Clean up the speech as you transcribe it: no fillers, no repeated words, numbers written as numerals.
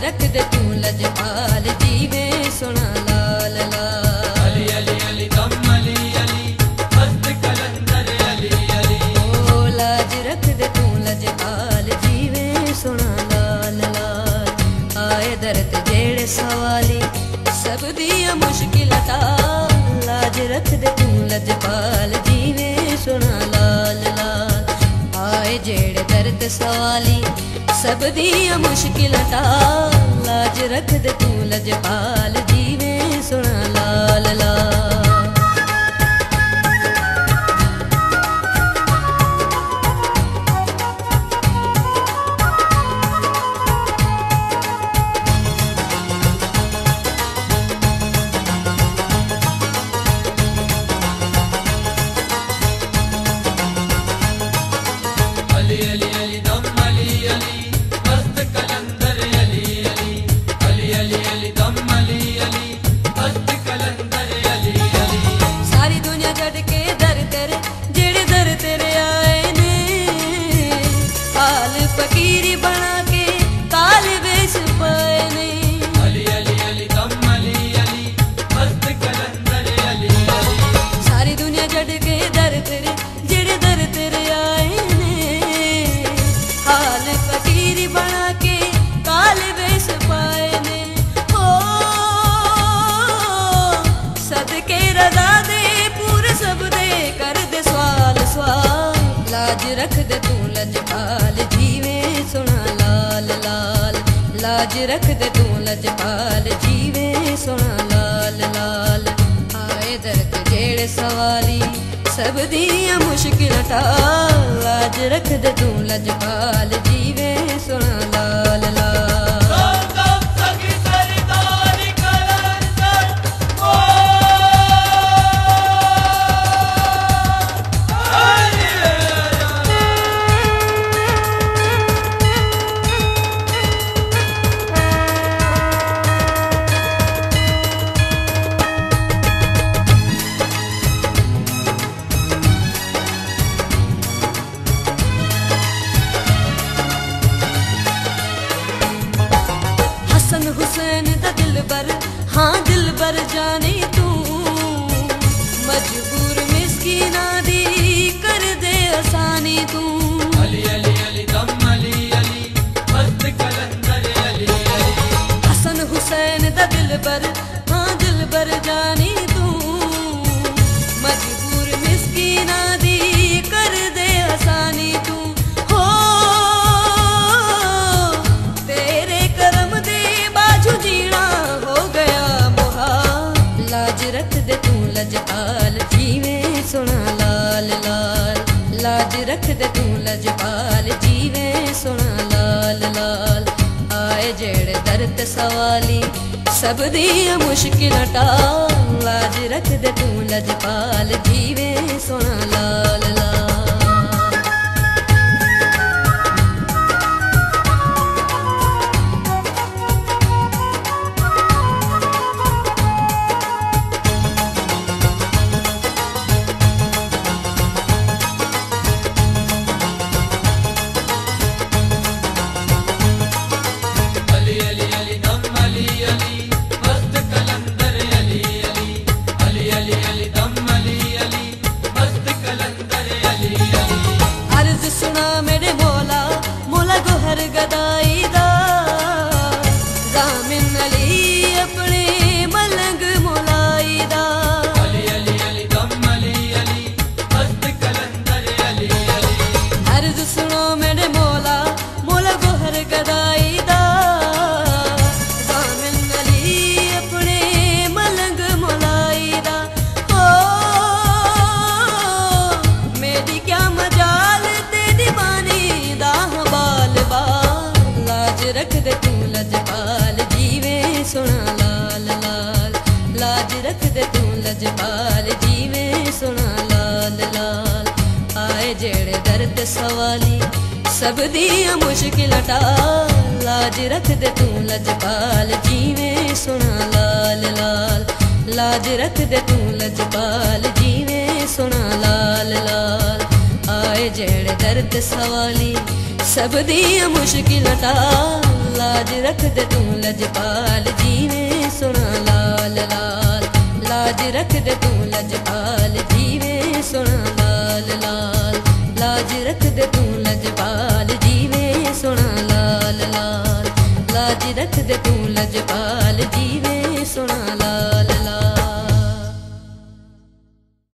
रख दे तू लजपाल जीवे सोना लाल लाल। अली अली अली दम अली अली मस्त कलंदर अली अली। ओ लाज रख दे तू लजपाल जीवे सोना लाल लाल। आए दर्द जेड़े सवाली सब दिया मुश्किल टाल। लाज रख दे तू लजपाल जीवे सोना लाल लाल। आए जेड़े दर्द सवाली सब दिया मुश्किल टाल। लाज रख दे तू लजपाल जीवे सोना लाल लाल। अली अली अली दम अली अली मस्त कलंदर अली अली। अली अली अली दम अली अली मस्त कलंदर अली अली। सारी दुनिया छड़ के दर तेरे जेड़े दर तेरे आए ने। हाल फकीरी बना के काल वेश पाए ने। अली अली अली दम अली अली मस्त कलंदर अली अली। सारी दुनिया छड़ के दर तेरे जेड़े दर तेरे आए ने। हाल फकीरी बना के काल वेश पाए ने। ओ सदके रजा दे पूरे सब दे कर दे सवाल सवाल। लाज रख दे तू लजपाल जीवे सोना लाल लाल। लाज रख दे तू लजपाल जीवे सोना लाल लाल। आए दर्द जेड़े सवाली सब दिया मुश्किल टाल। लाज रख दे तू लजपाल जीवे सोना लाल लाल। हसन हुसैन दा दिल बर हाँ दिल बर जाने तू। मजबूर मिस्कीना दी कर दे आसानी तू। अली अली अली दम अली अली मस्त कलंदर अली अली। हसन हुसैन दा दिल बर हाँ दिल बर जानी तू। मजबूर मिस्कीना दी कर दे आसानी तू। हो तेरे करम दे बाजू जीना हो गया मुहाल। लाज रख दे तू लजपाल जीवे सोना लाल लाल। लाज रख दे तू लजपाल जीवे सोना लाल लाल। आए जेड़े दर्द सवाली सब दिया मुश्किल टाल। लाज रख दे तू लजपाल जीवे सोना लाल लाल। अली अली अली दम अली अली मस्त कलंदर अली अली। अली अली अली दम अली अली मस्त कलंदर अली अली। अर्ज सुना मेरे मौला मौला गोहर गदाई दा। जामिन अली अपने मलंग मोलाई दा। अली अली अली दम अली अली मस्त कलंदर अली अली। अर्ज सुनो मेरे मौला मौला गोहर गदाई दा। जामिन अली अपने मलंग मोलाई दा। ओ मेरी क्या मजाल तेरी बानी दा बाल बाल। लाज रख दे तू लजपाल जीवे सोना लाल लाल। लाज रख दे तू लजपाल जीवे सोना लाल लाल। आए जेड़े दर्द सवाली सब दिया मुश्किल टाल। लाज रख दे तू लजपाल जीवे सोना लाल लाल। लाज रख दे तू लजपाल जीवे सोना लाल लाल। आए जेड़े दर्द सवाली सब दिया मुश्किल टाल। लाज रख दे तू लजपाल जीवे सोना लाल लाल लाज रख दे तू लजपाल जीवे सोना लाल लाल लाज रख दे तू लजपाल जीवे सोना लाल लाल लाज रख दे तू लजपाल